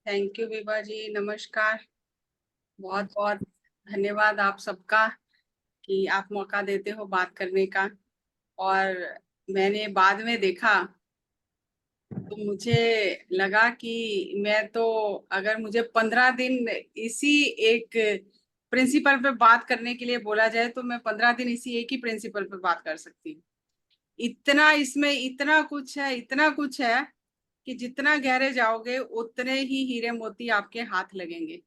Thank you Vibha जी, नमस्कार। बहुत बहुत धन्यवाद आप सबका कि आप मौका देते हो बात करने का। और मैंने बाद में देखा तो मुझे लगा कि मैं तो, अगर मुझे 15 दिन इसी एक प्रिंसिपल पे बात करने के लिए बोला जाए तो मैं 15 दिन इसी एक ही प्रिंसिपल पे बात कर सकती हूँ। इतना इसमें इतना कुछ है, इतना कुछ है कि जितना गहरे जाओगे उतने ही हीरे मोती आपके हाथ लगेंगे।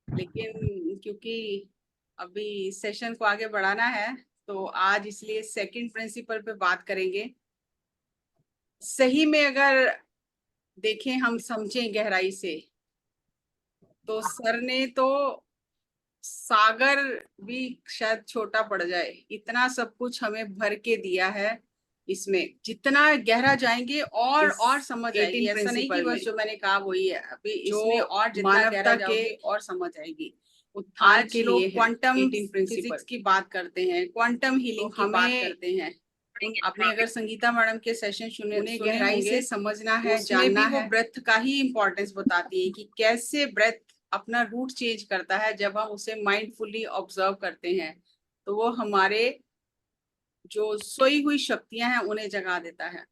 लेकिन क्योंकि अभी सेशन को आगे बढ़ाना है तो आज इसलिए सेकंड प्रिंसिपल पे बात करेंगे। सही में अगर देखें, हम समझें गहराई से, तो सर ने तो सागर भी शायद छोटा पड़ जाए, इतना सब कुछ हमें भर के दिया है। इसमें जितना गहरा जाएंगे और समझ आएगी। ऐसा नहीं कि बस जो मैंने कहा वही है, अभी इसमें और जितना गहरा जाओगे और समझ आएगी। आज लोग क्वांटम फिजिक्स की बात करते हैं, क्वांटम हीलिंग की बात करते हैं। आपने अगर संगीता मैडम के सेशन सुने गहराई से समझना है, जानना है। वो ब्रेथ का ही इंपॉर्टेंस बताती है कि कैसे ब्रेथ अपना रूट चेंज करता है। जब हम उसे माइंडफुली ऑब्जर्व करते हैं तो वो हमारे जो सोई हुई शक्तियां हैं उन्हें जगा देता है।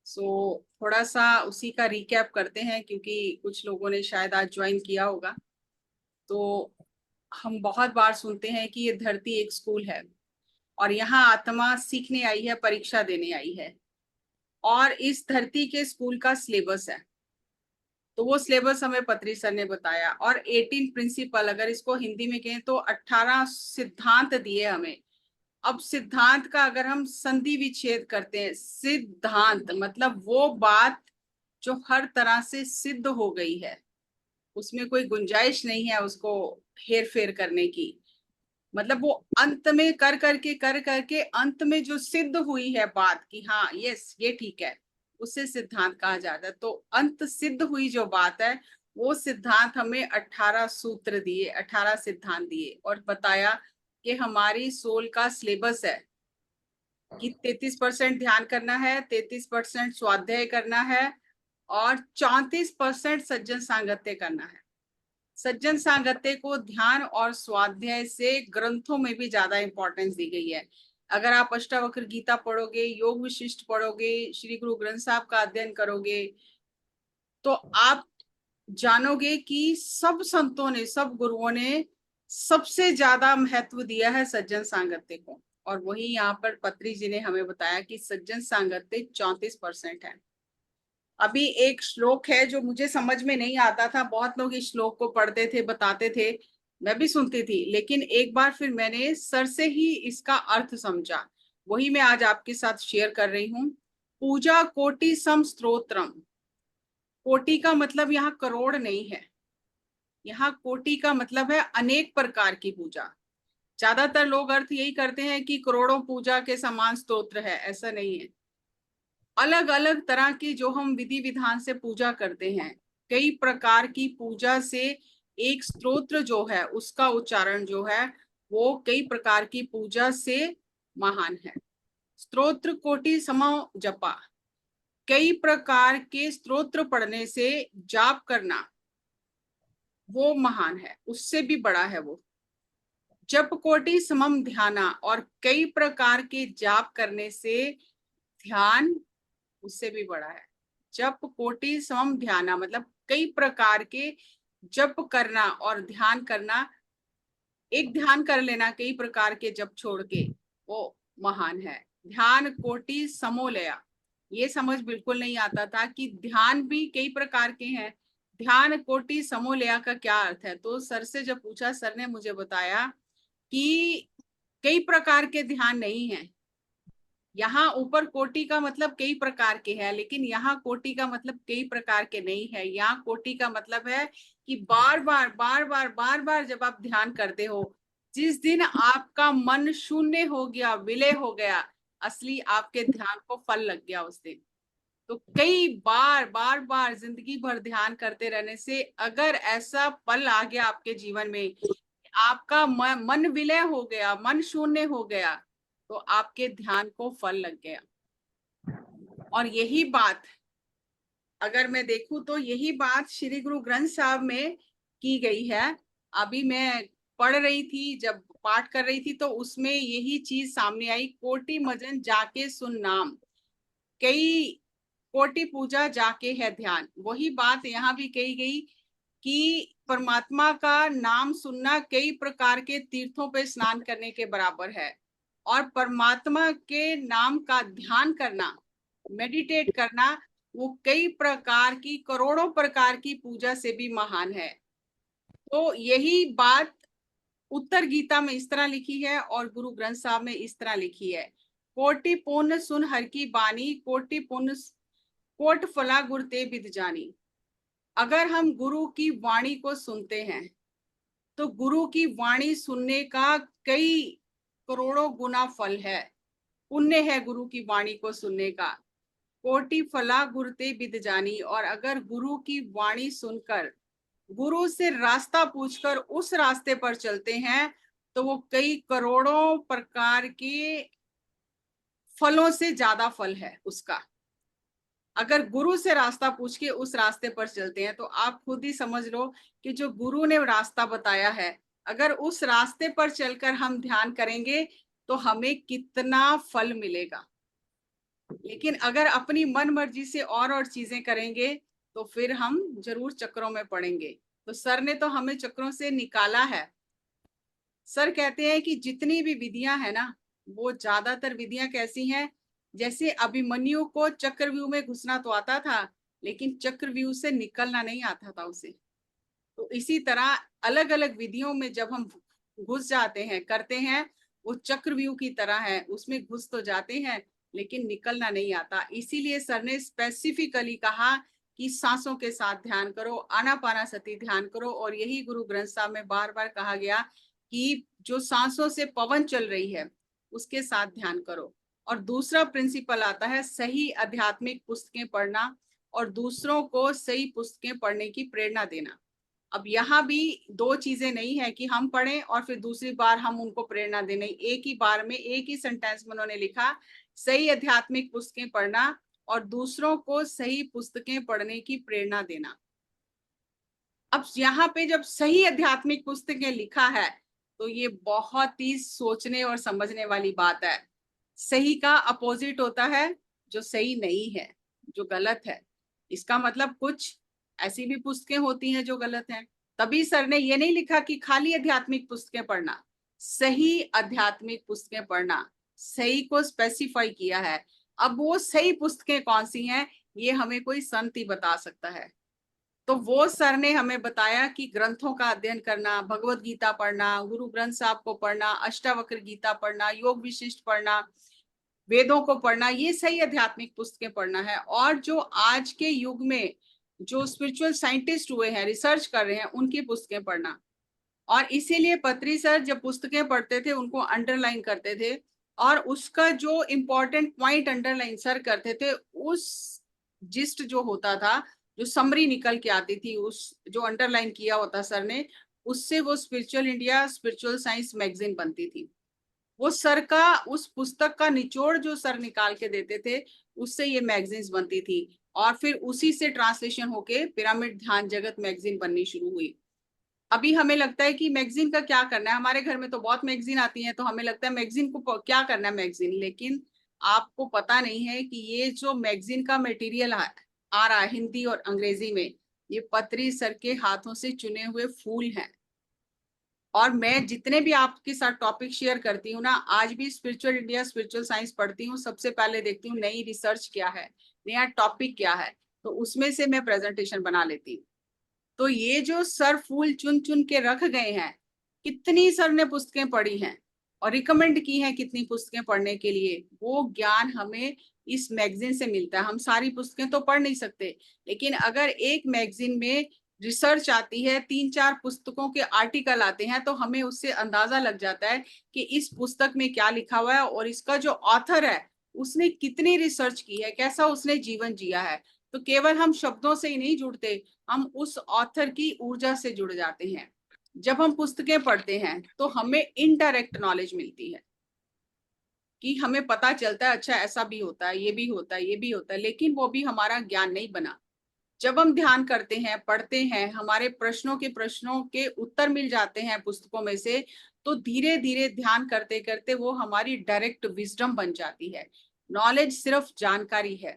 थोड़ा सा उसी का रिकैप करते हैं, क्योंकि कुछ लोगों ने शायद आज ज्वाइन किया होगा। तो हम बहुत बार सुनते हैं कि ये धरती एक स्कूल है और यहाँ आत्मा सीखने आई है, परीक्षा देने आई है। और इस धरती के स्कूल का सिलेबस है, तो वो सिलेबस हमें पत्री सर ने बताया। और 18 प्रिंसिपल, अगर इसको हिंदी में कहें तो 18 सिद्धांत दिए हमें। अब सिद्धांत का अगर हम संधि विच्छेद करते हैं, सिद्धांत मतलब वो बात जो हर तरह से सिद्ध हो गई है, उसमें कोई गुंजाइश नहीं है उसको हेर फेर करने की। मतलब वो अंत में कर करके अंत में जो सिद्ध हुई है बात कि हाँ यस ये ठीक है, उसे सिद्धांत कहा जाता है। तो अंत सिद्ध हुई जो बात है, वो सिद्धांत हमें 18 सूत्र दिए, 18 सिद्धांत दिए और बताया कि हमारी सोल का सिलेबस है कि 33% ध्यान करना है, 33% स्वाध्याय करना है और 34% सज्जन सांगत्य करना है। सज्जन सांगत्य को ध्यान और स्वाध्याय से ग्रंथों में भी ज्यादा इंपॉर्टेंस दी गई है। अगर आप अष्टावक्र गीता पढ़ोगे, योग विशिष्ट पढ़ोगे, श्री गुरु ग्रंथ साहब का अध्ययन करोगे, तो आप जानोगे कि सब संतों ने, सब गुरुओं ने सबसे ज्यादा महत्व दिया है सज्जन सांगत्य को। और वही यहाँ पर पत्री जी ने हमें बताया कि सज्जन सांगत्य 34% है। अभी एक श्लोक है जो मुझे समझ में नहीं आता था, बहुत लोग इस श्लोक को पढ़ते थे, बताते थे, मैं भी सुनती थी, लेकिन एक बार फिर मैंने सर से ही इसका अर्थ समझा। वही मैं आज आपके साथ शेयर कर रही हूँ। पूजा कोटि सम स्तोत्रम। कोटि का मतलब यहाँ करोड़ नहीं है, यहाँ कोटि का मतलब है अनेक प्रकार की पूजा। ज्यादातर लोग अर्थ यही करते हैं कि करोड़ों पूजा के समान स्तोत्र है, ऐसा नहीं है। अलग अलग तरह की जो हम विधि विधान से पूजा करते हैं, कई प्रकार की पूजा से एक स्तोत्र जो है उसका उच्चारण जो है वो कई प्रकार की पूजा से महान है। स्तोत्र कोटि सम जपा, कई प्रकार के स्तोत्र पढ़ने से जाप करना वो महान है, उससे भी बड़ा है वो। जप कोटि समम ध्याना, और कई प्रकार के जाप करने से ध्यान उससे भी बड़ा है। जप कोटि समम ध्याना मतलब कई प्रकार के जप करना और ध्यान करना, एक ध्यान कर लेना कई प्रकार के जप छोड़ के, वो महान है। ध्यान कोटि समोलया, ये समझ बिल्कुल नहीं आता था कि ध्यान भी कई प्रकार के हैं। ध्यान कोटि समोलया का क्या अर्थ है, तो सर से जब पूछा, सर ने मुझे बताया कि कई प्रकार के ध्यान नहीं है। यहाँ ऊपर कोटि का मतलब कई प्रकार के हैं, लेकिन यहाँ कोटि का मतलब कई प्रकार के नहीं है। यहाँ कोटि का मतलब है कि बार बार बार बार बार बार जब आप ध्यान करते हो, जिस दिन आपका मन शून्य हो गया, विलय हो गया, असली आपके ध्यान को फल लग गया उस दिन। तो कई बार बार बार जिंदगी भर ध्यान करते रहने से अगर ऐसा पल आ गया आपके जीवन में, आपका मन विलय हो गया, मन शून्य हो गया, तो आपके ध्यान को फल लग गया। और यही बात अगर मैं देखूं तो यही बात श्री गुरु ग्रंथ साहब में की गई है। अभी मैं पढ़ रही थी, जब पाठ कर रही थी तो उसमें यही चीज सामने आई, कोटि मजन जाके सुन नाम, कई कोटि पूजा जाके है ध्यान। वही बात यहाँ भी कही गई कि परमात्मा का नाम सुनना कई प्रकार के तीर्थों पे स्नान करने के बराबर है, और परमात्मा के नाम का ध्यान करना, मेडिटेट करना, वो कई प्रकार की, करोड़ों प्रकार की पूजा से भी महान है। तो यही बात उत्तर गीता में इस तरह लिखी है और गुरु ग्रंथ साहब में इस तरह लिखी है, कोटि पुण्य सुन हर की बानी, कोटि पुण्य कोट फला गुर ते बिद जानी। अगर हम गुरु की वाणी को सुनते हैं तो गुरु की वाणी सुनने का कई करोड़ों गुना फल है, पुण्य है गुरु की वाणी को सुनने का। कोटि फला गुरते बिद जानी, और अगर गुरु की वाणी सुनकर गुरु से रास्ता पूछकर उस रास्ते पर चलते हैं तो वो कई करोड़ों प्रकार के फलों से ज्यादा फल है उसका। अगर गुरु से रास्ता पूछ के उस रास्ते पर चलते हैं तो आप खुद ही समझ लो कि जो गुरु ने रास्ता बताया है, अगर उस रास्ते पर चलकर हम ध्यान करेंगे तो हमें कितना फल मिलेगा। लेकिन अगर अपनी मन मर्जी से और चीजें करेंगे तो फिर हम जरूर चक्रों में पड़ेंगे। तो सर ने तो हमें चक्रों से निकाला है। सर कहते हैं कि जितनी भी विधियां है ना, वो ज्यादातर विधियां कैसी हैं, जैसे अभिमन्यु को चक्रव्यूह में घुसना तो आता था, लेकिन चक्रव्यूह से निकलना नहीं आता था उसे। तो इसी तरह अलग अलग विधियों में जब हम घुस जाते हैं, करते हैं, वो चक्रव्यूह की तरह है, उसमें घुस तो जाते हैं लेकिन निकलना नहीं आता। इसीलिए सर ने स्पेसिफिकली कहा कि सांसों के साथ ध्यान करो, आनापानासति ध्यान करो, और यही गुरु ग्रंथ साहब में बार बार कहा गया कि जो सांसों से पवन चल रही है उसके साथ ध्यान करो। और दूसरा प्रिंसिपल आता है सही आध्यात्मिक पुस्तकें पढ़ना और दूसरों को सही पुस्तकें पढ़ने की प्रेरणा देना। अब यहाँ भी दो चीजें नहीं है कि हम पढ़ें और फिर दूसरी बार हम उनको प्रेरणा दें, नहीं, एक ही बार में एक ही सेंटेंस में उन्होंने लिखा, सही आध्यात्मिक पुस्तकें पढ़ना और दूसरों को सही पुस्तकें पढ़ने की प्रेरणा देना। अब यहाँ पे जब सही आध्यात्मिक पुस्तकें लिखा है तो ये बहुत ही सोचने और समझने वाली बात है। सही का अपोजिट होता है जो सही नहीं है, जो गलत है। इसका मतलब कुछ ऐसी भी पुस्तकें होती हैं जो गलत हैं। तभी सर ने ये नहीं लिखा कि खाली आध्यात्मिक पुस्तकें पढ़ना, सही आध्यात्मिक पुस्तकें पढ़ना, सही को स्पेसिफाई किया है। अब वो सही पुस्तकें कौन सी हैं ये हमें कोई संत ही बता सकता है। तो वो सर ने हमें बताया कि ग्रंथों का अध्ययन करना, भगवत गीता पढ़ना, गुरु ग्रंथ साहब को पढ़ना, अष्टावक्र गीता पढ़ना, योग विशिष्ट पढ़ना, वेदों को पढ़ना, ये सही आध्यात्मिक पुस्तकें पढ़ना है। और जो आज के युग में जो स्पिरिचुअल साइंटिस्ट हुए हैं, रिसर्च कर रहे हैं, उनकी पुस्तकें पढ़ना। और इसीलिए पत्री सर जब पुस्तकें पढ़ते थे उनको अंडरलाइन करते थे, और उसका जो इम्पोर्टेंट पॉइंट अंडरलाइन सर करते थे, उस जिस्ट जो होता था, जो समरी निकल के आती थी, उस जो अंडरलाइन किया होता सर ने, उससे वो spiritual India, spiritual science magazine बनती थी। वो सर का उस पुस्तक का निचोड़ जो सर निकाल के देते थे, उससे ये मैगजीन्स बनती थी। और फिर उसी से ट्रांसलेशन होके पिरामिड ध्यान जगत मैगजीन बननी शुरू हुई। अभी हमें लगता है कि मैगजीन का क्या करना है, हमारे घर में तो बहुत मैगजीन आती है, तो हमें लगता है मैगजीन को क्या करना है मैगजीन। लेकिन आपको पता नहीं है कि ये जो मैगजीन का मटेरियल आ रहा है हिंदी और अंग्रेजी में, ये पत्री सर के हाथों से चुने हुए फूल हैं। और मैं जितने भी आपके साथ टॉपिक शेयर करती हूँ ना, आज भी स्पिरिचुअल इंडिया, स्पिरिचुअल साइंस पढ़ती हूँ, सबसे पहले देखती हूँ नई रिसर्च क्या है, नया टॉपिक क्या है, तो उसमें से मैं प्रेजेंटेशन बना लेती हूँ। तो ये जो सर फूल चुन चुन के रख गए हैं, कितनी सर ने पुस्तकें पढ़ी हैं और रिकमेंड की हैं कितनी पुस्तकें पढ़ने के लिए, वो ज्ञान हमें इस मैगजीन से मिलता है। हम सारी पुस्तकें तो पढ़ नहीं सकते, लेकिन अगर एक मैगजीन में रिसर्च आती है, 3-4 पुस्तकों के आर्टिकल आते हैं, तो हमें उससे अंदाजा लग जाता है कि इस पुस्तक में क्या लिखा हुआ है और इसका जो ऑथर है उसने कितनी रिसर्च की है, कैसा उसने जीवन जिया है। तो केवल हम शब्दों से ही नहीं जुड़ते, हम उस ऑथर की ऊर्जा से जुड़ जाते हैं। जब हम पुस्तकें पढ़ते हैं तो हमें इनडायरेक्ट नॉलेज मिलती है कि हमें पता चलता है अच्छा ऐसा भी होता है, ये भी होता है, ये भी होता है, लेकिन वो भी हमारा ज्ञान नहीं बना। जब हम ध्यान करते हैं, पढ़ते हैं, हमारे प्रश्नों के उत्तर मिल जाते हैं पुस्तकों में से, तो धीरे धीरे ध्यान करते करते वो हमारी डायरेक्ट विजडम बन जाती है। नॉलेज सिर्फ जानकारी है।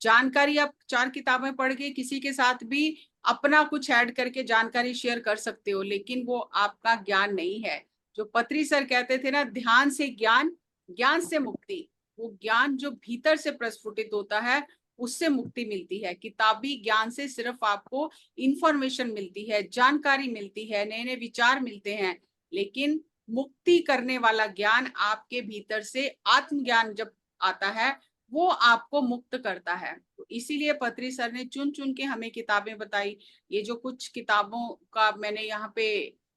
जानकारी आप 4 किताबें पढ़ के किसी के साथ भी अपना कुछ ऐड करके जानकारी शेयर कर सकते हो, लेकिन वो आपका ज्ञान नहीं है। जो पत्री सर कहते थे ना, ध्यान से ज्ञान, ज्ञान से मुक्ति। वो ज्ञान जो भीतर से प्रस्फुटित होता है, उससे मुक्ति मिलती है। किताबी ज्ञान से सिर्फ आपको इंफॉर्मेशन मिलती है, जानकारी मिलती है, नए नए विचार मिलते हैं, लेकिन मुक्ति करने वाला ज्ञान आपके भीतर से आत्मज्ञान जब आता है, वो आपको मुक्त करता है। तो इसीलिए पत्री सर ने चुन चुन के हमें किताबें बताई। ये जो कुछ किताबों का मैंने यहाँ पे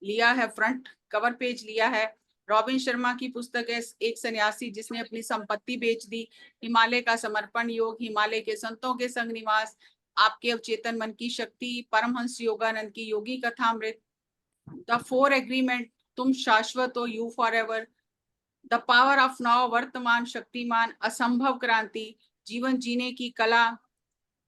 लिया है, फ्रंट कवर पेज लिया है, रॉबिन शर्मा की पुस्तक है एक सन्यासी जिसने अपनी संपत्ति बेच दी, हिमालय का समर्पण योग, हिमालय के संतों के संग निवास, आपके अवचेतन मन की शक्ति, परमहंस योगानंद की योगी कथामृत, द 4 एग्रीमेंट, तुम शाश्वत हो, you forever, the power of now, वर्तमान शक्तिमान, असंभव क्रांति, जीवन जीने की कला,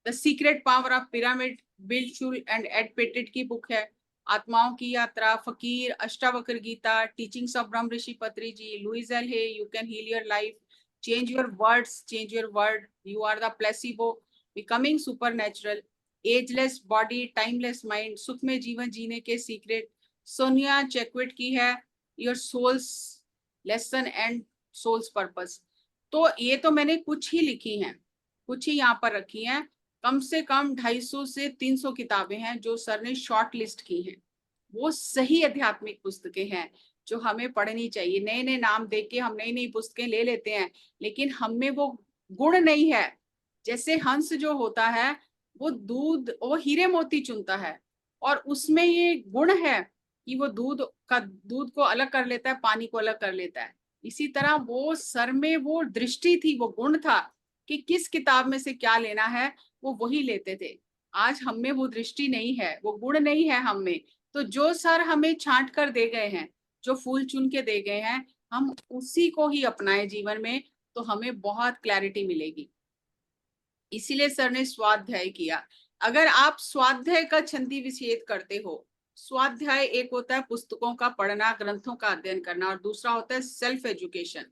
the secret power of pyramid, Bill Schul and Ed Pettit की बुक है, आत्माओं की यात्रा, फकीर, Ashtavakra Gita, teachings of Brahmarshi Patri ji, Louise L Hay, you can heal your life, change your words, change your word, you are the placebo, becoming supernatural, ageless body, timeless mind, सुख में जीवन जीने के सीक्रेट, सोनिया चेकविट की है your soul's lesson and soul's purpose. तो ये तो मैंने कुछ ही लिखी हैं, कुछ ही यहाँ पर रखी हैं। कम से कम 250 से 300 किताबें हैं जो सर ने शॉर्ट लिस्ट की हैं। वो सही आध्यात्मिक पुस्तकें हैं जो हमें पढ़नी चाहिए। नए नए नाम देख के हम नई नई पुस्तकें ले लेते हैं, लेकिन हम में वो गुण नहीं है। जैसे हंस जो होता है, वो दूध, वो हीरे मोती चुनता है, और उसमें ये गुण है कि वो दूध को अलग कर लेता है, पानी को अलग कर लेता है। इसी तरह वो सर में वो दृष्टि थी, वो गुण था कि किस किताब में से क्या लेना है, वो वही लेते थे। आज हम में वो दृष्टि नहीं है, वो गुण नहीं है हम में। तो जो सर हमें छांट कर दे गए हैं, जो फूल चुन के दे गए हैं, हम उसी को ही अपनाएं जीवन में, तो हमें बहुत क्लैरिटी मिलेगी। इसीलिए सर ने स्वाध्याय किया। अगर आप स्वाध्याय का छंदी विच्छेद करते हो, स्वाध्याय एक होता है पुस्तकों का पढ़ना, ग्रंथों का अध्ययन करना, और दूसरा होता है सेल्फ एजुकेशन।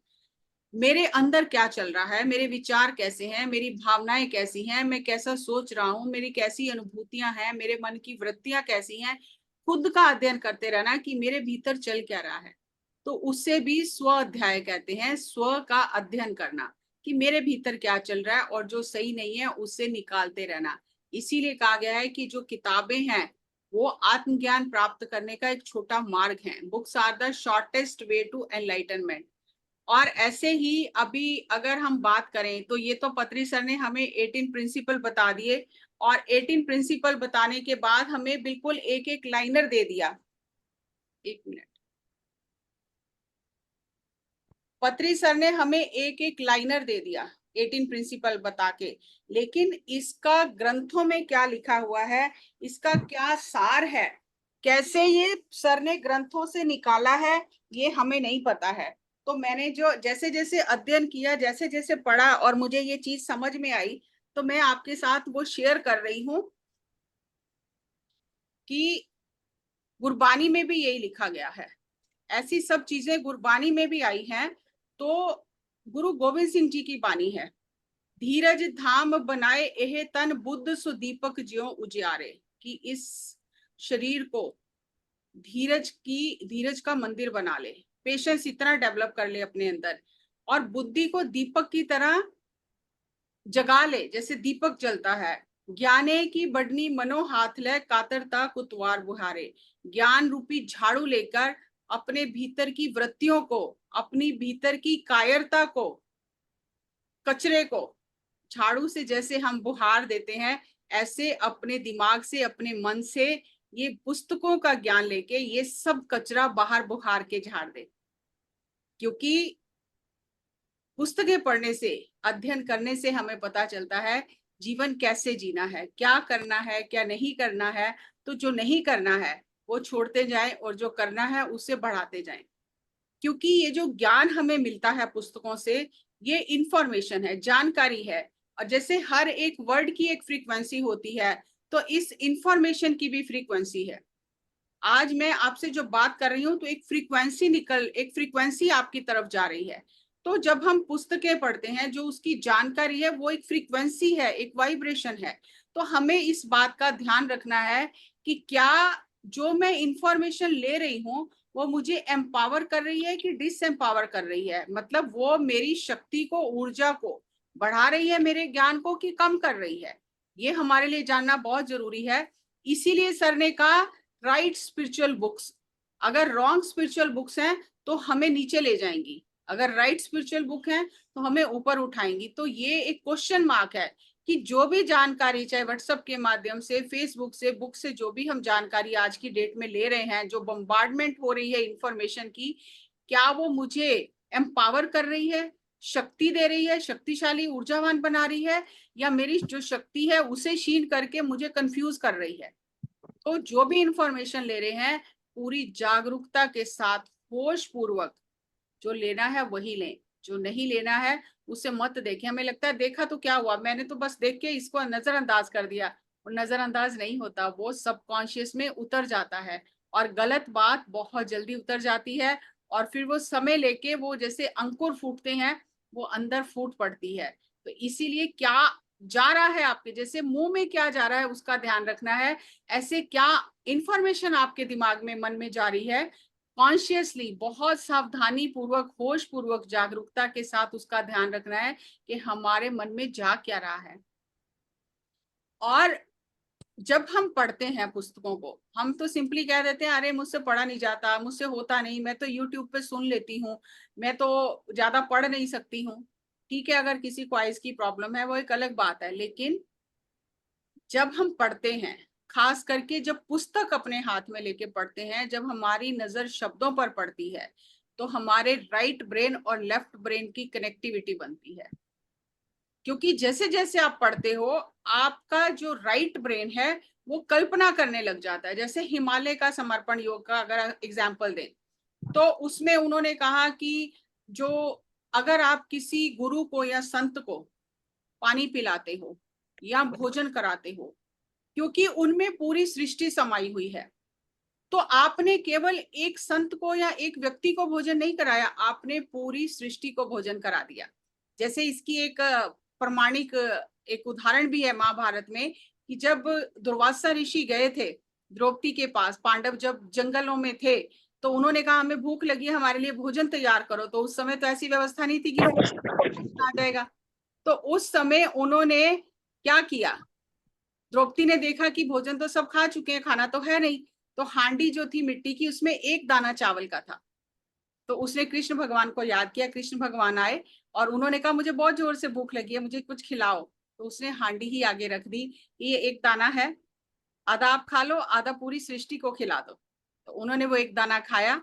मेरे अंदर क्या चल रहा है, मेरे विचार कैसे हैं, मेरी भावनाएं कैसी हैं, मैं कैसा सोच रहा हूँ, मेरी कैसी अनुभूतियां हैं, मेरे मन की वृत्तियां कैसी हैं, खुद का अध्ययन करते रहना कि मेरे भीतर चल क्या रहा है। तो उससे भी स्व अध्याय कहते हैं, स्व का अध्ययन करना कि मेरे भीतर क्या चल रहा है, और जो सही नहीं है उससे निकालते रहना। इसीलिए कहा गया है कि जो किताबें हैं वो आत्मज्ञान प्राप्त करने का एक छोटा मार्ग है। Books are the shortest way to enlightenment. और ऐसे ही अभी अगर हम बात करें, तो ये तो पत्री सर ने हमें 18 प्रिंसिपल बता दिए, और 18 प्रिंसिपल बताने के बाद हमें बिल्कुल एक एक लाइनर दे दिया। एक मिनट, पत्री सर ने हमें एक एक लाइनर दे दिया 18 प्रिंसिपल बता के, लेकिन इसका ग्रंथों में क्या लिखा हुआ है, इसका क्या सार है, कैसे ये सर ने ग्रंथों से निकाला है, ये हमें नहीं पता है। तो मैंने जो जैसे जैसे अध्ययन किया, जैसे जैसे पढ़ा, और मुझे ये चीज समझ में आई, तो मैं आपके साथ वो शेयर कर रही हूँ कि गुरबानी में भी यही लिखा गया है। ऐसी सब चीजें गुरबानी में भी आई हैं। तो गुरु गोविंद सिंह जी की बानी है, धीरज धाम बनाए एह तन, बुद्ध सुदीपक ज्यों उजियारे, कि इस शरीर को धीरज का मंदिर बना ले, पेशेंस इतना डेवलप कर ले अपने अंदर, और बुद्धि को दीपक की तरह जगा ले, जैसे दीपक जलता है। ज्ञाने की बढ़नी मनो हाथ ले, कातरता कुतवार बुहारे, ज्ञान रूपी झाड़ू लेकर अपने भीतर की वृत्तियों को, अपनी भीतर की कायरता को, कचरे को झाड़ू से जैसे हम बुहार देते हैं, ऐसे अपने दिमाग से, अपने मन से ये पुस्तकों का ज्ञान लेके ये सब कचरा बाहर बुहार के झाड़ दे। क्योंकि पुस्तकें पढ़ने से, अध्ययन करने से हमें पता चलता है जीवन कैसे जीना है, क्या करना है, क्या नहीं करना है। तो जो नहीं करना है वो छोड़ते जाएं, और जो करना है उसे बढ़ाते जाएं। क्योंकि ये जो ज्ञान हमें मिलता है पुस्तकों से, ये इंफॉर्मेशन है, जानकारी है। और जैसे हर एक वर्ड की एक फ्रीक्वेंसी होती है, तो इस इंफॉर्मेशन की भी फ्रीक्वेंसी है। आज मैं आपसे जो बात कर रही हूँ तो एक फ्रीक्वेंसी आपकी तरफ जा रही है। तो जब हम पुस्तकें पढ़ते हैं, जो उसकी जानकारी है वो एक फ्रीक्वेंसी है, एक वाइब्रेशन है। तो हमें इस बात का ध्यान रखना है कि क्या जो मैं इंफॉर्मेशन ले रही हूँ वो मुझे एम्पावर कर रही है कि डिसएम्पावर कर रही है, मतलब वो मेरी शक्ति को, ऊर्जा को बढ़ा रही है, मेरे ज्ञान को, कि कम कर रही है। ये हमारे लिए जानना बहुत जरूरी है। इसीलिए सर ने कहा राइट स्पिरिचुअल बुक्स। अगर रॉन्ग स्पिरिचुअल बुक्स हैं तो हमें नीचे ले जाएंगी, अगर राइट स्पिरिचुअल बुक हैं तो हमें ऊपर उठाएंगी। तो ये एक क्वेश्चन मार्क है कि जो भी जानकारी, चाहे व्हाट्सएप के माध्यम से, फेसबुक से, बुक से, जो भी हम जानकारी आज की डेट में ले रहे हैं, जो बम्बार्डमेंट हो रही है इंफॉर्मेशन की, क्या वो मुझे एम्पावर कर रही है, शक्ति दे रही है, शक्तिशाली ऊर्जावान बना रही है, या मेरी जो शक्ति है उसे क्षीण करके मुझे कंफ्यूज कर रही है। तो जो भी इंफॉर्मेशन ले रहे हैं पूरी जागरूकता के साथ, होश पूर्वक जो लेना है वही लें, जो नहीं लेना है उसे मत देखें। हमें लगता है देखा तो क्या हुआ, मैंने तो बस देख के इसको नजरअंदाज कर दिया। और नजरअंदाज नहीं होता, वो सबकॉन्शियस में उतर जाता है और गलत बात बहुत जल्दी उतर जाती है। और फिर वो समय लेके, वो जैसे अंकुर फूटते हैं, वो अंदर फूट पड़ती है। तो इसीलिए क्या जा रहा है आपके, जैसे मुंह में क्या जा रहा है उसका ध्यान रखना है। ऐसे क्या इंफॉर्मेशन आपके दिमाग में, मन में जा रही है, कॉन्शियसली, बहुत सावधानी पूर्वक, होश पूर्वक, जागरूकता के साथ उसका ध्यान रखना है कि हमारे मन में जा क्या रहा है। और जब हम पढ़ते हैं पुस्तकों को, हम तो सिंपली कह देते हैं अरे मुझसे पढ़ा नहीं जाता, मुझसे होता नहीं, मैं तो यूट्यूब पे सुन लेती हूँ, मैं तो ज्यादा पढ़ नहीं सकती हूँ। ठीक है, अगर किसी को आइज की प्रॉब्लम है वो एक अलग बात है, लेकिन जब हम पढ़ते हैं, खास करके जब पुस्तक अपने हाथ में लेके पढ़ते हैं, जब हमारी नजर शब्दों पर पड़ती है, तो हमारे राइट ब्रेन और लेफ्ट ब्रेन की कनेक्टिविटी बनती है। क्योंकि जैसे जैसे आप पढ़ते हो, आपका जो राइट ब्रेन है वो कल्पना करने लग जाता है। जैसे हिमालय का समर्पण योग का अगर एग्जाम्पल दें, तो उसमें उन्होंने कहा कि जो, अगर आप किसी गुरु को या संत को पानी पिलाते हो या भोजन कराते हो, क्योंकि उनमें पूरी सृष्टि समाई हुई है, तो आपने केवल एक संत को या एक व्यक्ति को भोजन नहीं कराया, आपने पूरी सृष्टि को भोजन करा दिया। जैसे इसकी एक प्रमाणिक एक उदाहरण भी है महाभारत में, कि जब दुर्वासा ऋषि गए थे द्रौपदी के पास, पांडव जब जंगलों में थे, तो उन्होंने कहा हमें भूख लगी है, हमारे लिए भोजन तैयार करो। तो उस समय तो ऐसी व्यवस्था नहीं थी कि आ जाएगा। तो उस समय उन्होंने क्या किया, द्रौपदी ने देखा कि भोजन तो सब खा चुके हैं, खाना तो है नहीं, तो हांडी जो थी मिट्टी की, उसमें एक दाना चावल का था। तो उसने कृष्ण भगवान को याद किया, कृष्ण भगवान आए और उन्होंने कहा मुझे बहुत जोर से भूख लगी है, मुझे कुछ खिलाओ। तो उसने हांडी ही आगे रख दी, ये एक दाना है, आधा आप खा लो, आधा पूरी सृष्टि को खिला दो। तो उन्होंने वो एक दाना खाया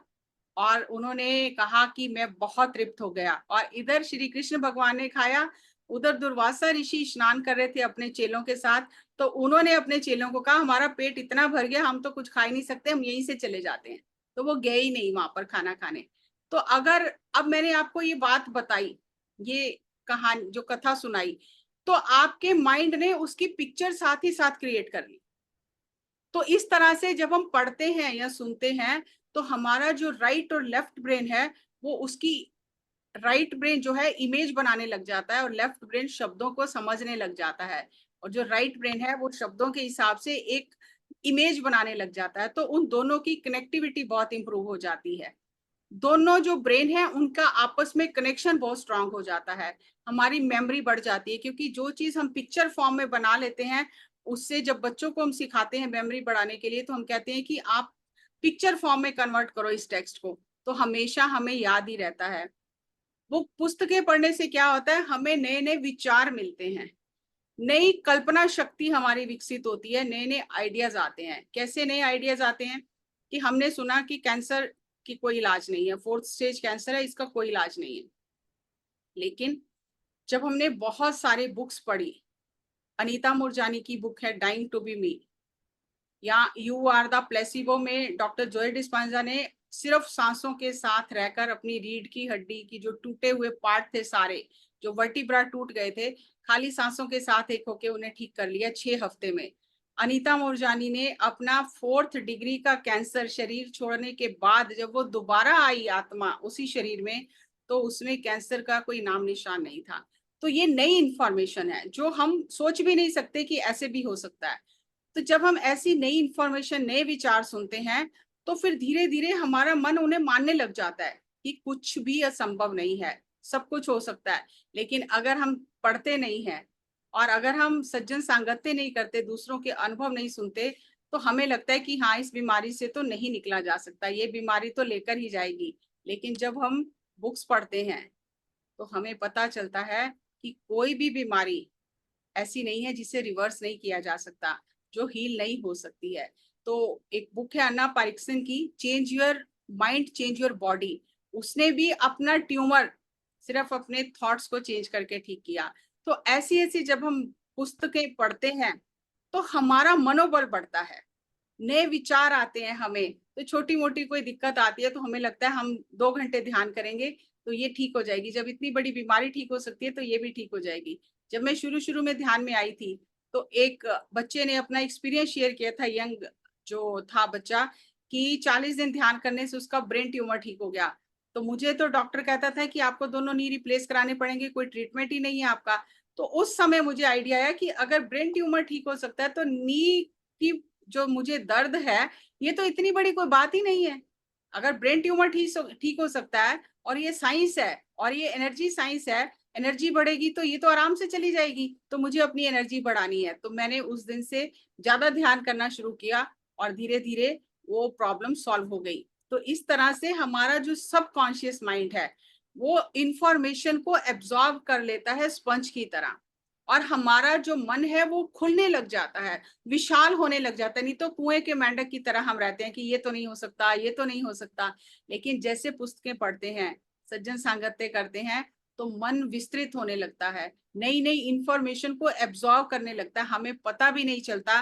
और उन्होंने कहा कि मैं बहुत तृप्त हो गया। और इधर श्री कृष्ण भगवान ने खाया, उधर दुर्वासा ऋषि स्नान कर रहे थे अपने चेलों के साथ, तो उन्होंने अपने चेलों को कहा हमारा पेट इतना भर गया, हम तो कुछ खा ही नहीं सकते, हम यहीं से चले जाते हैं। तो वो गए ही नहीं वहां पर खाना खाने। तो अगर अब मैंने आपको ये बात बताई, ये कहानी जो कथा सुनाई, तो आपके माइंड ने उसकी पिक्चर साथ ही साथ क्रिएट कर ली। तो इस तरह से जब हम पढ़ते हैं या सुनते हैं, तो हमारा जो राइट और लेफ्ट ब्रेन है, वो उसकी, राइट ब्रेन जो है इमेज बनाने लग जाता है और लेफ्ट ब्रेन शब्दों को समझने लग जाता है। और जो राइट ब्रेन है वो शब्दों के हिसाब से एक इमेज बनाने लग जाता है। तो उन दोनों की कनेक्टिविटी बहुत इंप्रूव हो जाती है। दोनों जो ब्रेन है उनका आपस में कनेक्शन बहुत स्ट्रांग हो जाता है। हमारी मेमोरी बढ़ जाती है, क्योंकि जो चीज हम पिक्चर फॉर्म में बना लेते हैं, उससे जब बच्चों को हम सिखाते हैं मेमोरी बढ़ाने के लिए, तो हम कहते हैं कि आप पिक्चर फॉर्म में कन्वर्ट करो इस टेक्स्ट को, तो हमेशा हमें याद ही रहता है। वो पुस्तकें पढ़ने से क्या होता है, हमें नए नए विचार मिलते हैं, नई कल्पना शक्ति हमारी विकसित होती है, नए नए आइडियाज आते हैं। कैसे नए आइडियाज आते हैं, कि हमने सुना कि कैंसर की कोई इलाज नहीं है, 4th स्टेज कैंसर है, इसका कोई इलाज नहीं है। लेकिन जब हमने बहुत सारे बुक्स पढ़ी, अनीता मुरजानी की बुक है डाइंग टू बी मी, या यू आर द प्लेसिबो में डॉक्टर जोए डिस्पेंजा ने सिर्फ सांसों के साथ रहकर अपनी रीढ़ की हड्डी की जो टूटे हुए पार्ट थे सारे, जो वर्टिब्रा टूट गए थे, खाली सांसों के साथ एक होके उन्हें ठीक कर लिया 6 हफ्ते में। अनीता मूरजानी ने अपना 4th डिग्री का कैंसर शरीर छोड़ने के बाद जब वो दोबारा आई आत्मा उसी शरीर में, तो उसमें कैंसर का कोई नाम निशान नहीं था। तो ये नई इंफॉर्मेशन है जो हम सोच भी नहीं सकते कि ऐसे भी हो सकता है। तो जब हम ऐसी नई इंफॉर्मेशन, नए विचार सुनते हैं, तो फिर धीरे धीरे हमारा मन उन्हें मानने लग जाता है कि कुछ भी असंभव नहीं है, सब कुछ हो सकता है। लेकिन अगर हम पढ़ते नहीं हैं और अगर हम सज्जन सांगत्य नहीं करते, दूसरों के अनुभव नहीं सुनते, तो हमें लगता है कि हाँ, इस बीमारी से तो नहीं निकला जा सकता, ये बीमारी तो लेकर ही जाएगी। लेकिन जब हम बुक्स पढ़ते हैं तो हमें पता चलता है कि कोई भी बीमारी ऐसी नहीं है जिसे रिवर्स नहीं किया जा सकता, जो हील नहीं हो सकती है। तो एक बुक है अन्ना पारिक्सन की, change your mind change your body. उसने भी अपना ट्यूमर सिर्फ अपने थॉट्स को चेंज करके ठीक किया। तो ऐसी ऐसी जब हम पुस्तकें पढ़ते हैं तो हमारा मनोबल बढ़ता है, नए विचार आते हैं हमें। तो छोटी मोटी कोई दिक्कत आती है तो हमें लगता है हम 2 घंटे ध्यान करेंगे तो ये ठीक हो जाएगी, जब इतनी बड़ी बीमारी ठीक हो सकती है तो ये भी ठीक हो जाएगी। जब मैं शुरू शुरू में ध्यान में आई थी तो एक बच्चे ने अपना एक्सपीरियंस शेयर किया था, यंग जो था बच्चा, कि 40 दिन ध्यान करने से उसका ब्रेन ट्यूमर ठीक हो गया। तो मुझे तो डॉक्टर कहता था कि आपको दोनों नी रिप्लेस कराने पड़ेंगे, कोई ट्रीटमेंट ही नहीं है आपका। तो उस समय मुझे आइडिया आया कि अगर ब्रेन ट्यूमर ठीक हो सकता है तो नी की जो मुझे दर्द है ये तो इतनी बड़ी कोई बात ही नहीं है। अगर ब्रेन ट्यूमर ठीक हो सकता है और ये साइंस है और ये एनर्जी साइंस है, एनर्जी बढ़ेगी तो ये तो आराम से चली जाएगी। तो मुझे अपनी एनर्जी बढ़ानी है, तो मैंने उस दिन से ज्यादा ध्यान करना शुरू किया और धीरे धीरे वो प्रॉब्लम सॉल्व हो गई। तो इस तरह से हमारा जो सबकॉन्शियस माइंड है वो इंफॉर्मेशन को एब्जॉर्ब कर लेता है स्पंज की तरह, और हमारा जो मन है वो खुलने लग जाता है, विशाल होने लग जाता है। नहीं तो कुएं के मेंढक की तरह हम रहते हैं कि ये तो नहीं हो सकता, ये तो नहीं हो सकता। लेकिन जैसे पुस्तकें पढ़ते हैं, सज्जन सांगत्य करते हैं, तो मन विस्तृत होने लगता है, नई नई इंफॉर्मेशन को एब्जॉर्व करने लगता है। हमें पता भी नहीं चलता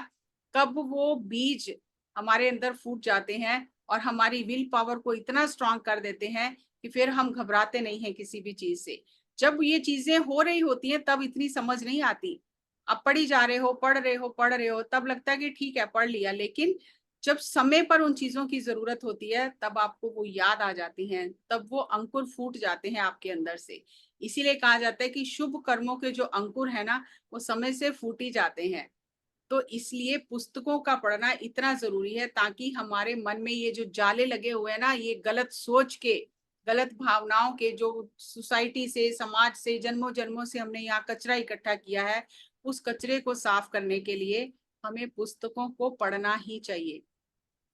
कब वो बीज हमारे अंदर फूट जाते हैं और हमारी विल पावर को इतना स्ट्रांग कर देते हैं कि फिर हम घबराते नहीं हैं किसी भी चीज से। जब ये चीजें हो रही होती हैं तब इतनी समझ नहीं आती। आप पढ़ी जा रहे हो, पढ़ रहे हो, तब लगता है कि ठीक है पढ़ लिया, लेकिन जब समय पर उन चीजों की जरूरत होती है तब आपको वो याद आ जाती हैं, तब वो अंकुर फूट जाते हैं आपके अंदर से। इसीलिए कहा जाता है कि शुभ कर्मों के जो अंकुर है ना, वो समय से फूट ही जाते हैं। तो इसलिए पुस्तकों का पढ़ना इतना जरूरी है ताकि हमारे मन में ये जो जाले लगे हुए हैं ना, ये गलत सोच के, गलत भावनाओं के, जो सोसाइटी से, समाज से, जन्मों जन्मों से हमने यहाँ कचरा इकट्ठा किया है, उस कचरे को साफ करने के लिए हमें पुस्तकों को पढ़ना ही चाहिए।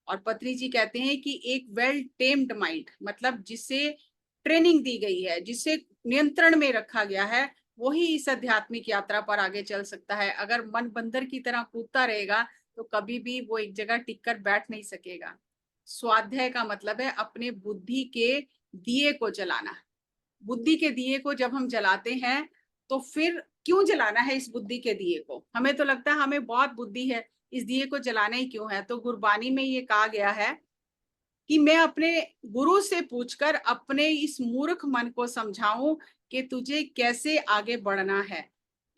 और पत्री जी कहते हैं कि एक वेल टेम्ड माइंड, मतलब जिसे ट्रेनिंग दी गई है, जिसे नियंत्रण में रखा गया है, वही इस आध्यात्मिक यात्रा पर आगे चल सकता है। अगर मन बंदर की तरह कूदता रहेगा तो कभी भी वो एक जगह टिक कर बैठ नहीं सकेगा। स्वाध्याय का मतलब है अपने बुद्धि के दिए को जलाना। बुद्धि के दिए को जब हम जलाते हैं तो फिर क्यों जलाना है इस बुद्धि के दिए को? हमें तो लगता है हमें बहुत बुद्धि है, इस दिए को जलाना ही क्यों है? तो गुरबानी में ये कहा गया है कि मैं अपने गुरु से पूछकर अपने इस मूर्ख मन को समझाऊं कि तुझे कैसे आगे बढ़ना है,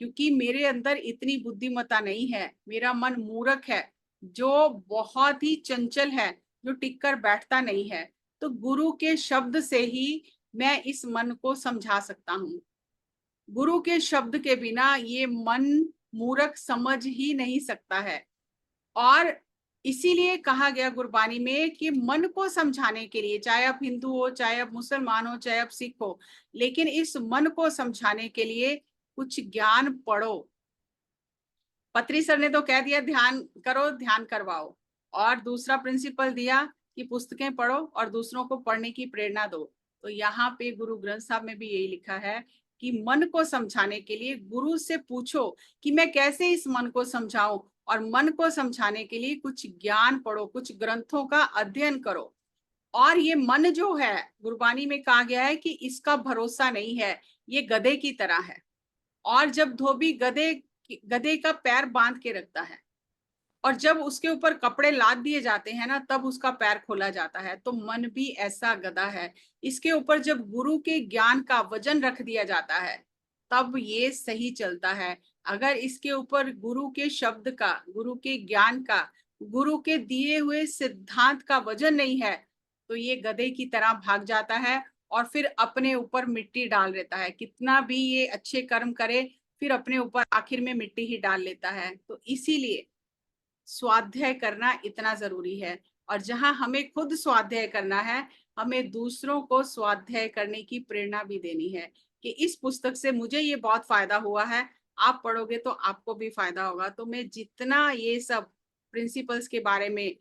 क्योंकि मेरे अंदर इतनी बुद्धिमत्ता नहीं है, मेरा मन मूर्ख है, जो बहुत ही चंचल है, जो टिक कर बैठता नहीं है। तो गुरु के शब्द से ही मैं इस मन को समझा सकता हूँ। गुरु के शब्द के बिना ये मन मूर्ख समझ ही नहीं सकता है। और इसीलिए कहा गया गुरबानी में कि मन को समझाने के लिए, चाहे आप हिंदू हो, चाहे आप मुसलमान हो, चाहे आप सिख हो, लेकिन इस मन को समझाने के लिए कुछ ज्ञान पढ़ो। पत्री सर ने तो कह दिया ध्यान करो, ध्यान करवाओ, और दूसरा प्रिंसिपल दिया कि पुस्तकें पढ़ो और दूसरों को पढ़ने की प्रेरणा दो। तो यहाँ पे गुरु ग्रंथ साहब में भी यही लिखा है कि मन को समझाने के लिए गुरु से पूछो कि मैं कैसे इस मन को समझाऊं, और मन को समझाने के लिए कुछ ज्ञान पढ़ो, कुछ ग्रंथों का अध्ययन करो। और ये मन जो है, गुरबानी में कहा गया है कि इसका भरोसा नहीं है, ये गधे की तरह है। और जब धोबी गधे गधे का पैर बांध के रखता है और जब उसके ऊपर कपड़े लाद दिए जाते हैं ना, तब उसका पैर खोला जाता है। तो मन भी ऐसा गधा है, इसके ऊपर जब गुरु के ज्ञान का वजन रख दिया जाता है तब ये सही चलता है। अगर इसके ऊपर गुरु के शब्द का, गुरु के ज्ञान का, गुरु के दिए हुए सिद्धांत का वजन नहीं है, तो ये गधे की तरह भाग जाता है और फिर अपने ऊपर मिट्टी डाल लेता है। कितना भी ये अच्छे कर्म करे, फिर अपने ऊपर आखिर में मिट्टी ही डाल लेता है। तो इसीलिए स्वाध्याय करना इतना जरूरी है। और जहां हमें खुद स्वाध्याय करना है, हमें दूसरों को स्वाध्याय करने की प्रेरणा भी देनी है कि इस पुस्तक से मुझे ये बहुत फायदा हुआ है, आप पढ़ोगे तो आपको भी फायदा होगा। तो मैं जितना ये सब प्रिंसिपल्स के बारे में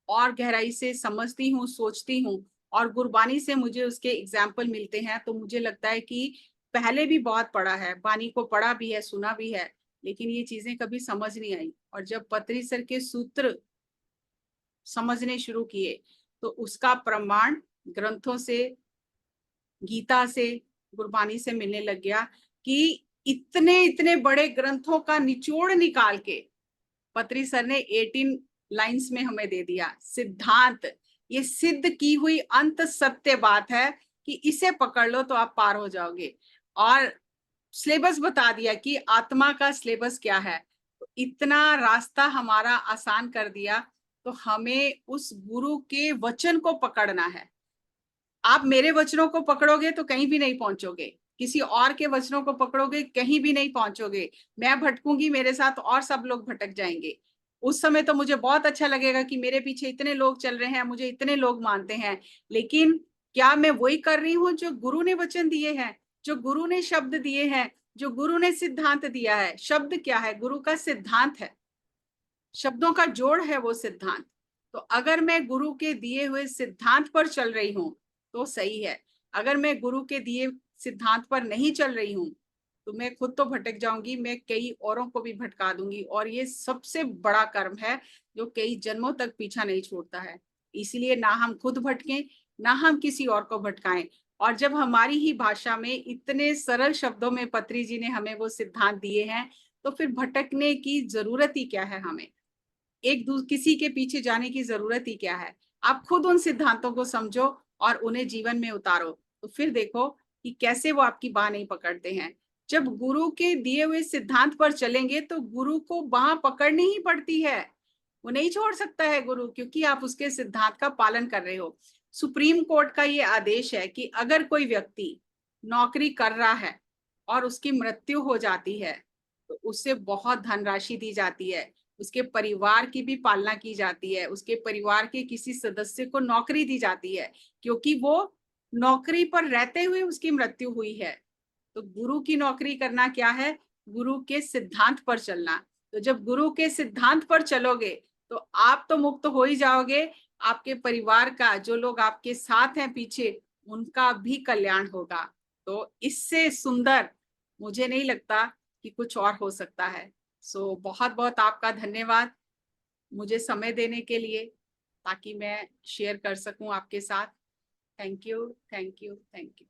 और गहराई से समझती हूँ, सोचती हूँ, और गुरबानी से मुझे उसके एग्जाम्पल मिलते हैं, तो मुझे लगता है कि पहले भी बहुत पढ़ा है, बानी को पढ़ा भी है, सुना भी है, लेकिन ये चीजें कभी समझ नहीं आई। और जब पत्री सर के सूत्र समझने शुरू किए, तो उसका प्रमाण ग्रंथों से, गीता से, गुरबानी से मिलने लग गया कि इतने इतने बड़े ग्रंथों का निचोड़ निकाल के पत्री सर ने 18 लाइंस में हमें दे दिया। सिद्धांत, ये सिद्ध की हुई अंत सत्य बात है कि इसे पकड़ लो तो आप पार हो जाओगे। और सिलेबस बता दिया कि आत्मा का सिलेबस क्या है। तो इतना रास्ता हमारा आसान कर दिया। तो हमें उस गुरु के वचन को पकड़ना है। आप मेरे वचनों को पकड़ोगे तो कहीं भी नहीं पहुंचोगे, किसी और के वचनों को पकड़ोगे कहीं भी नहीं पहुंचोगे। मैं भटकूंगी, मेरे साथ और सब लोग भटक जाएंगे। उस समय तो मुझे बहुत अच्छा लगेगा कि मेरे पीछे इतने लोग चल रहे हैं, मुझे इतने लोग मानते हैं, लेकिन क्या मैं वही कर रही हूँ जो गुरु ने वचन दिए हैं, जो गुरु ने शब्द दिए हैं, जो गुरु ने सिद्धांत दिया है? शब्द क्या है? गुरु का सिद्धांत है, शब्दों का जोड़ है वो सिद्धांत। तो अगर मैं गुरु के दिए हुए सिद्धांत पर चल रही हूं तो सही है। अगर मैं गुरु के दिए सिद्धांत पर नहीं चल रही हूं तो मैं खुद तो भटक जाऊंगी, मैं कई औरों को भी भटका दूंगी। और ये सबसे बड़ा कर्म है जो कई जन्मों तक पीछा नहीं छोड़ता है। इसलिए ना हम खुद भटकें, ना हम किसी और को भटकाएं। और जब हमारी ही भाषा में इतने सरल शब्दों में पत्री जी ने हमें वो सिद्धांत दिए हैं, तो फिर भटकने की जरूरत ही क्या है? हमें किसी के पीछे जाने की जरूरत ही क्या है? आप खुद उन सिद्धांतों को समझो और उन्हें जीवन में उतारो, तो फिर देखो कि कैसे वो आपकी बाह नहीं पकड़ते हैं। जब गुरु के दिए हुए सिद्धांत पर चलेंगे तो गुरु को बाह पकड़नी ही पड़ती है, वो नहीं छोड़ सकता है गुरु, क्योंकि आप उसके सिद्धांत का पालन कर रहे हो। सुप्रीम कोर्ट का ये आदेश है कि अगर कोई व्यक्ति नौकरी कर रहा है और उसकी मृत्यु हो जाती है तो उससे बहुत धनराशि दी जाती है, उसके परिवार की भी पालना की जाती है, उसके परिवार के किसी सदस्य को नौकरी दी जाती है, क्योंकि वो नौकरी पर रहते हुए उसकी मृत्यु हुई है। तो गुरु की नौकरी करना क्या है? गुरु के सिद्धांत पर चलना। तो जब गुरु के सिद्धांत पर चलोगे तो आप तो मुक्त हो ही जाओगे, आपके परिवार का, जो लोग आपके साथ हैं पीछे, उनका भी कल्याण होगा। तो इससे सुंदर मुझे नहीं लगता कि कुछ और हो सकता है। सो बहुत बहुत आपका धन्यवाद मुझे समय देने के लिए, ताकि मैं शेयर कर सकूं आपके साथ। Thank you, thank you, thank you.